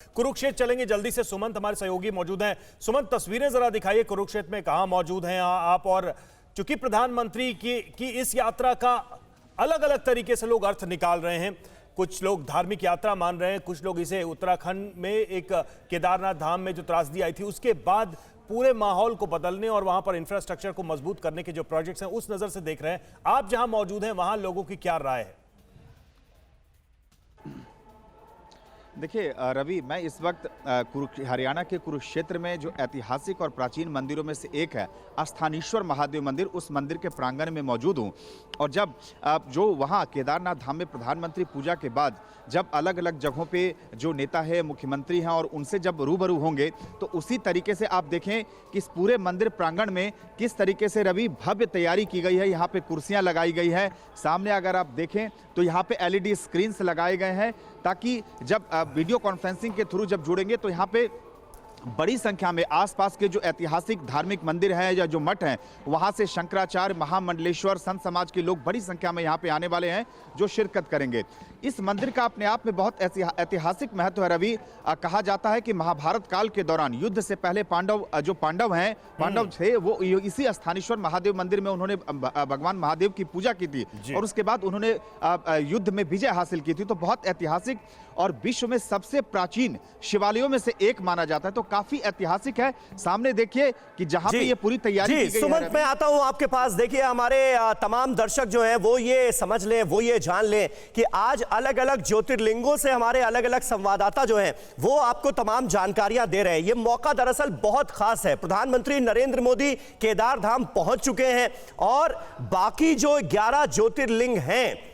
कुरुक्षेत्र चलेंगे जल्दी से। सुमंत हमारे सहयोगी मौजूद हैं। सुमंत, तस्वीरें जरा दिखाइए कुरुक्षेत्र में, कहां मौजूद हैं आप? और चूंकि प्रधानमंत्री की इस यात्रा का अलग अलग तरीके से लोग अर्थ निकाल रहे हैं। कुछ लोग धार्मिक यात्रा मान रहे हैं, कुछ लोग इसे उत्तराखंड में एक केदारनाथ धाम में जो त्रासदी आई थी उसके बाद पूरे माहौल को बदलने और वहां पर इंफ्रास्ट्रक्चर को मजबूत करने के जो प्रोजेक्ट्स हैं उस नजर से देख रहे हैं। आप जहां मौजूद हैं वहां लोगों की क्या राय है? देखिए रवि, मैं इस वक्त हरियाणा के कुरुक्षेत्र में जो ऐतिहासिक और प्राचीन मंदिरों में से एक है स्थानेश्वर महादेव मंदिर, उस मंदिर के प्रांगण में मौजूद हूँ। और जब जो वहाँ केदारनाथ धाम में प्रधानमंत्री पूजा के बाद जब अलग अलग जगहों पे जो नेता है, मुख्यमंत्री हैं, और उनसे जब रूबरू होंगे तो उसी तरीके से आप देखें कि इस पूरे मंदिर प्रांगण में किस तरीके से रवि भव्य तैयारी की गई है। यहाँ पे कुर्सियाँ लगाई गई है। सामने अगर आप देखें तो यहाँ पे LED स्क्रीन्स लगाए गए हैं ताकि जब वीडियो कॉन्फ्रेंसिंग के थ्रू जब जुड़ेंगे तो यहाँ पे बड़ी संख्या में आसपास के जो ऐतिहासिक धार्मिक मंदिर हैं या जो मठ हैं वहां से शंकराचार्य, महामंडलेश्वर, संत समाज के लोग बड़ी संख्या में यहां पे आने वाले हैं जो शिरकत करेंगे। इस मंदिर का अपने आप में बहुत ऐतिहासिक महत्व है रवि। कहा जाता है कि महाभारत काल के दौरान युद्ध से पहले पांडव थे, वो इसी स्थानेश्वर महादेव मंदिर में उन्होंने भगवान महादेव की पूजा की थी और उसके बाद उन्होंने युद्ध में विजय हासिल की थी। तो बहुत ऐतिहासिक और विश्व में सबसे प्राचीन शिवालयों में से एक माना जाता है। तो काफी ऐतिहासिक है। सामने देखिए कि जहां पे ये पूरी तैयारी की गई है। सुमंत, मैं आता हूं आपके पास। देखिए, हमारे तमाम दर्शक जो हैं वो ये समझ लें, वो ये जान लें कि आज अलग अलग ज्योतिर्लिंगों से हमारे अलग अलग संवाददाता जो हैं वो आपको तमाम जानकारियां दे रहे हैं। ये मौका दरअसल बहुत खास है। प्रधानमंत्री नरेंद्र मोदी केदार धाम पहुंच चुके हैं और बाकी जो 11 ज्योतिर्लिंग हैं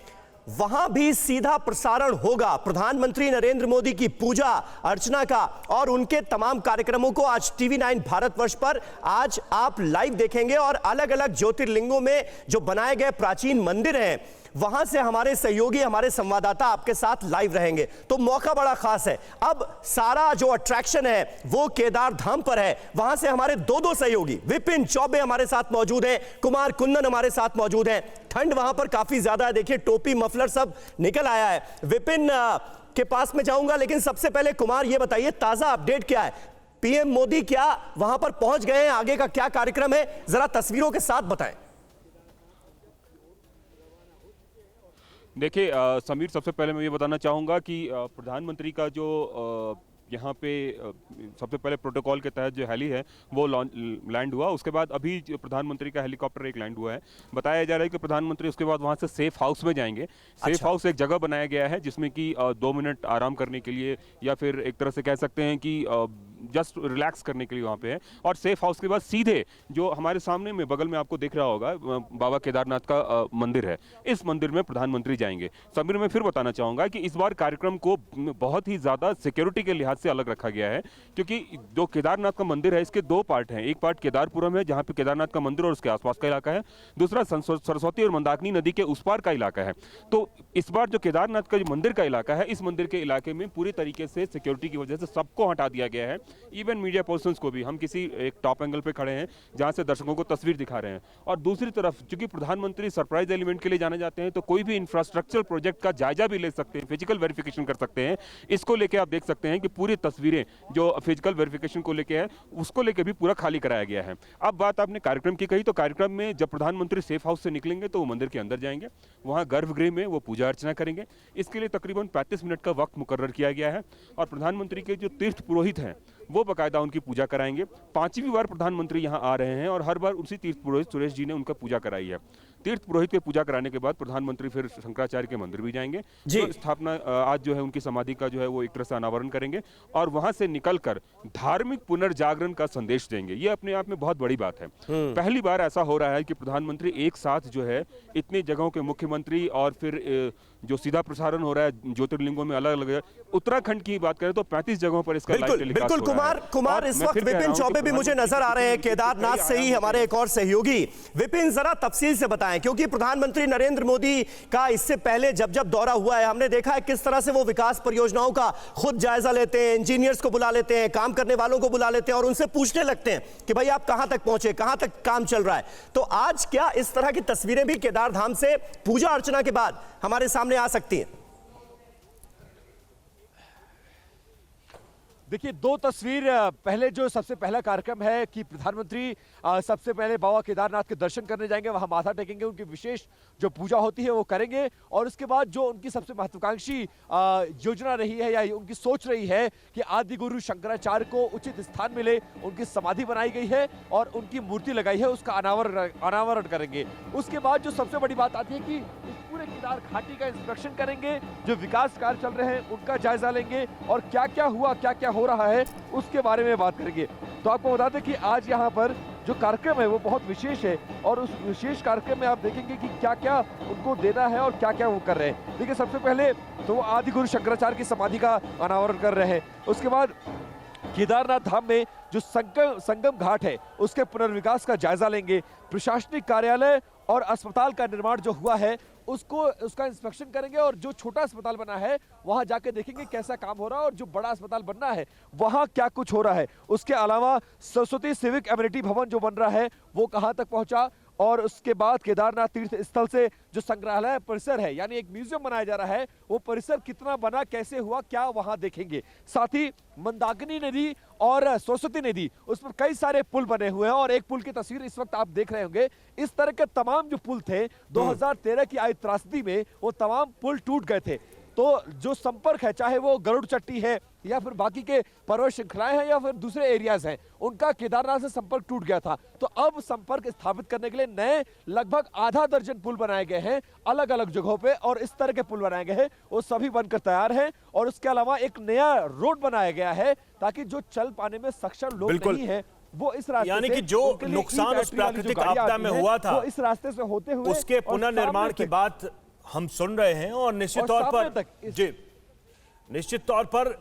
वहां भी सीधा प्रसारण होगा प्रधानमंत्री नरेंद्र मोदी की पूजा अर्चना का, और उनके तमाम कार्यक्रमों को आज TV9 भारतवर्ष पर आज आप लाइव देखेंगे। और अलग अलग ज्योतिर्लिंगों में जो बनाए गए प्राचीन मंदिर हैं वहां से हमारे सहयोगी, हमारे संवाददाता आपके साथ लाइव रहेंगे। तो मौका बड़ा खास है। अब सारा जो अट्रैक्शन है वो केदार धाम पर है। वहां से हमारे दो सहयोगी विपिन चौबे हमारे साथ मौजूद हैं, कुमार कुंदन हमारे साथ मौजूद हैं। ठंड वहां पर काफी ज्यादा है, देखिए टोपी मफलर सब निकल आया है। विपिन के पास में जाऊंगा, लेकिन सबसे पहले कुमार ये बताइए ताजा अपडेट क्या है? PM मोदी क्या वहां पर पहुंच गए हैं? आगे का क्या कार्यक्रम है, जरा तस्वीरों के साथ बताएं। देखिए समीर, सबसे पहले मैं ये बताना चाहूँगा कि प्रधानमंत्री का जो यहाँ पे सबसे पहले प्रोटोकॉल के तहत जो हेली है वो लैंड हुआ। उसके बाद अभी प्रधानमंत्री का हेलीकॉप्टर एक लैंड हुआ है। बताया जा रहा है कि प्रधानमंत्री उसके बाद वहाँ से सेफ हाउस में जाएंगे। सेफ हाउस एक जगह बनाया गया है जिसमें कि 2 मिनट आराम करने के लिए या फिर एक तरह से कह सकते हैं कि जस्ट रिलैक्स करने के लिए वहाँ पे है। और सेफ हाउस के बाद सीधे जो हमारे सामने में बगल में आपको दिख रहा होगा बाबा केदारनाथ का मंदिर है, इस मंदिर में प्रधानमंत्री जाएंगे। समीर, मैं फिर बताना चाहूँगा कि इस बार कार्यक्रम को बहुत ही ज़्यादा सिक्योरिटी के लिहाज से अलग रखा गया है, क्योंकि जो केदारनाथ का मंदिर है इसके 2 पार्ट हैं। एक पार्ट केदारपुरम है जहाँ पे केदारनाथ का मंदिर और उसके आसपास का इलाका है, दूसरा सरस्वती और मंदाकिनी नदी के उस पार का इलाका है। तो इस बार जो केदारनाथ का जो मंदिर का इलाका है, इस मंदिर के इलाके में पूरी तरीके से सिक्योरिटी की वजह से सबको हटा दिया गया है, इवन मीडिया पर्सन्स को भी। हम किसी एक टॉप एंगल पे खड़े हैं जहां से दर्शकों को तस्वीर दिखा रहे हैं। और दूसरी तरफ चूंकि प्रधानमंत्री सरप्राइज एलिमेंट के लिए जाने जाते हैं तो कोई भी इंफ्रास्ट्रक्चर प्रोजेक्ट का जायजा भी ले सकते हैं, फिजिकल वेरिफिकेशन कर सकते हैं। इसको लेके आप देख सकते हैं कि पूरी तस्वीरें जो फिजिकल वेरिफिकेशन को लेके है उसको लेके भी पूरा खाली कराया गया है। अब बात आपने कार्यक्रम की कही, तो कार्यक्रम में जब प्रधानमंत्री सेफ हाउस से निकलेंगे तो वो मंदिर के अंदर जाएंगे, वहां गर्भगृह में वो पूजा अर्चना करेंगे। इसके लिए तकरीबन 35 मिनट का वक्त मुकर्रर किया गया है और प्रधानमंत्री के जो तीर्थ पुरोहित हैं वो बाकायदा उनकी पूजा कराएंगे। 5वीं बार प्रधानमंत्री यहां आ रहे हैं और हर बार उसी तीर्थ पुरोहित सुरेश जी ने उनका पूजा कराई है। तीर्थ पुरोहित के पूजा कराने के बाद प्रधानमंत्री फिर शंकराचार्य के मंदिर भी जाएंगे। तो स्थापना आज जो है उनकी समाधि का जो है वो एक तरह से अनावरण करेंगे और वहां से निकलकर धार्मिक पुनर्जागरण का संदेश देंगे। ये अपने आप में बहुत बड़ी बात है। पहली बार ऐसा हो रहा है कि प्रधानमंत्री एक साथ जो है इतनी जगहों के मुख्यमंत्री और फिर जो सीधा प्रसारण हो रहा है ज्योतिर्लिंगों में अलग अलग। उत्तराखंड की बात करें तो 35 जगहों पर इसका लाइव टेलीकास्ट हो रहा है। कुमार, इस वक्त विपिन चौबे भी मुझे नजर आ रहे हैं केदारनाथ से ही, हमारे एक और सहयोगी। विपिन, जरा तफसील से बताएं, क्योंकि प्रधानमंत्री नरेंद्र मोदी का इससे पहले जब दौरा हुआ है हमने देखा है किस तरह से वो विकास परियोजनाओं का खुद जायजा लेते हैं, इंजीनियर्स को बुला लेते हैं, काम करने वालों को बुला लेते हैं और उनसे पूछने लगते हैं कि भाई आप कहां तक पहुंचे, कहां तक काम चल रहा है। तो आज क्या इस तरह की तस्वीरें भी केदार धाम से पूजा अर्चना के बाद हमारे सामने आ सकती हैं? देखिए, दो तस्वीर पहले जो सबसे पहला कार्यक्रम है कि प्रधानमंत्री सबसे पहले बाबा केदारनाथ के दर्शन करने जाएंगे, वहां माथा टेकेंगे, उनकी विशेष जो पूजा होती है वो करेंगे और उसके बाद जो उनकी सबसे महत्वाकांक्षी योजना रही है या उनकी सोच रही है कि आदि गुरु शंकराचार्य को उचित स्थान मिले, उनकी समाधि बनाई गई है और उनकी मूर्ति लगाई है, उसका अनावरण करेंगे। उसके बाद जो सबसे बड़ी बात आती है कि इस पूरे केदार घाटी का इंस्पेक्शन करेंगे, जो विकास कार्य चल रहे हैं उनका जायजा लेंगे और क्या क्या हुआ, क्या क्या हो रहा है उसके बारे में बात करेंगे। तो आपको बता दें कि आज यहाँ पर जो कार्यक्रम है वो बहुत विशेष है और उस विशेष कार्यक्रम में आप देखेंगे कि क्या क्या उनको देना है और क्या क्या वो कर रहे हैं। देखिए, सबसे पहले तो वो आदि गुरु शंकराचार्य की समाधि का अनावरण कर रहे हैं। उसके बाद केदारनाथ धाम में जो संगम घाट है उसके पुनर्विकास का जायजा लेंगे। प्रशासनिक कार्यालय और अस्पताल का निर्माण जो हुआ है उसका इंस्पेक्शन करेंगे और जो छोटा अस्पताल बना है वहां जाके देखेंगे कैसा काम हो रहा है और जो बड़ा अस्पताल बनना है वहां क्या कुछ हो रहा है। उसके अलावा सरस्वती सिविक एमिनिटी भवन जो बन रहा है वो कहां तक पहुंचा और उसके बाद केदारनाथ तीर्थ स्थल से जो संग्रहालय परिसर है यानी एक म्यूजियम बनाया जा रहा है वो परिसर कितना बना, कैसे हुआ, क्या वहां देखेंगे। साथ ही मंदाकिनी नदी और सरस्वती नदी उस पर कई सारे पुल बने हुए हैं और एक पुल की तस्वीर इस वक्त आप देख रहे होंगे। इस तरह के तमाम जो पुल थे 2013 की आई त्रासदी में वो तमाम पुल टूट गए थे। तो जो संपर्क है, चाहे वो गरुड़ चट्टी है या फिर बाकी के पर्वत श्रृंखलाएं हैं या फिर दूसरे एरियाज हैं, उनका केदारनाथ से संपर्क टूट गया था। तो अब संपर्क स्थापित करने के लिए नए लगभग आधा दर्जन पुल बनाए गए हैं अलग अलग जगहों पे और इस तरह के पुल बनाए गए हैं वो सभी बनकर तैयार हैं। और उसके अलावा एक नया रोड बनाया गया है ताकि जो चल पाने में सक्षम लोग नहीं है वो इस रास्ते यानी कि जो नुकसान उस प्राकृतिक आपदा में हुआ था वो इस रास्ते से होते हुए उसके पुनर्निर्माण की बात हम सुन रहे हैं। और निश्चित तौर पर जी, निश्चित तौर पर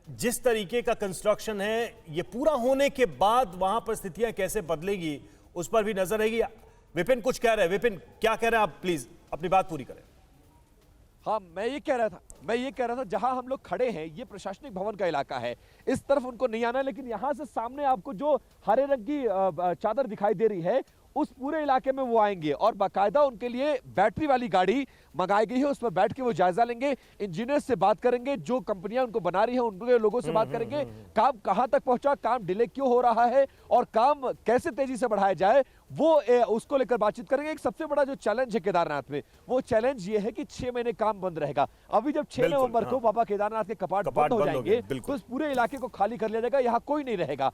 जिस तरीके का कंस्ट्रक्शन है ये पूरा होने के बाद वहां पर स्थितियां कैसे बदलेगी उस पर भी नजर रहेगी। विपिन कुछ कह रहे हैं, विपिन क्या कह रहे हैं आप, प्लीज अपनी बात पूरी करें। हाँ, मैं ये कह रहा था जहां हम लोग खड़े हैं ये प्रशासनिक भवन का इलाका है, इस तरफ उनको नहीं आना, लेकिन यहां से सामने आपको जो हरे रंग की चादर दिखाई दे रही है उस पूरे इलाके में वो आएंगे और बाकायदा उनके लिए बैटरी वाली गाड़ी मंगाई गई है, उस पर बैठ के वो जायजा लेंगे, इंजीनियर से बात करेंगे, जो कंपनियां उनको बना रही हैं उनके लोगों से बात करेंगे, काम कहां तक पहुंचा, काम डिले क्यों हो रहा है और काम कैसे तेजी से बढ़ाया जाए वो उसको लेकर बातचीत करेंगे। एक सबसे बड़ा जो चैलेंज है केदारनाथ में वो चैलेंज ये है कि 6 महीने काम बंद रहेगा। अभी जब 6 नवंबर को बाबा केदारनाथ के कपाट बंद हो जाएंगे तो इस पूरे इलाके को खाली कर लिया जाएगा, यहाँ कोई नहीं रहेगा,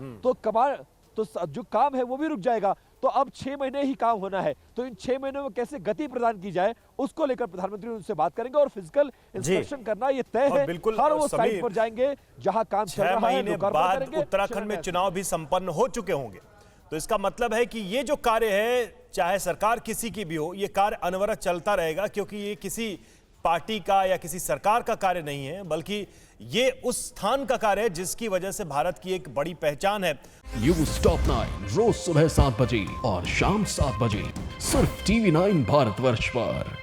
तो जो काम है वो भी रुक जाएगा। तो अब 6 महीने ही काम होना है, तो इन 6 महीनों में कैसे गति प्रदान की जाए उसको लेकर प्रधानमंत्री उनसे बात करेंगे और फिजिकल इंस्पेक्शन करना ये तय है। हर वो साइट पर जाएंगे जहां काम चल रहा है। 6 महीने बाद उत्तराखंड में चुनाव भी संपन्न हो चुके होंगे, तो इसका मतलब है कि ये जो कार्य है चाहे सरकार किसी की भी हो ये कार्य अनवरत चलता रहेगा, क्योंकि ये किसी पार्टी का या किसी सरकार का कार्य नहीं है बल्कि ये उस स्थान का कार्य है जिसकी वजह से भारत की एक बड़ी पहचान है। न्यूज़ टॉप 9 रोज सुबह 7 बजे और शाम 7 बजे सिर्फ TV9 भारतवर्ष पर।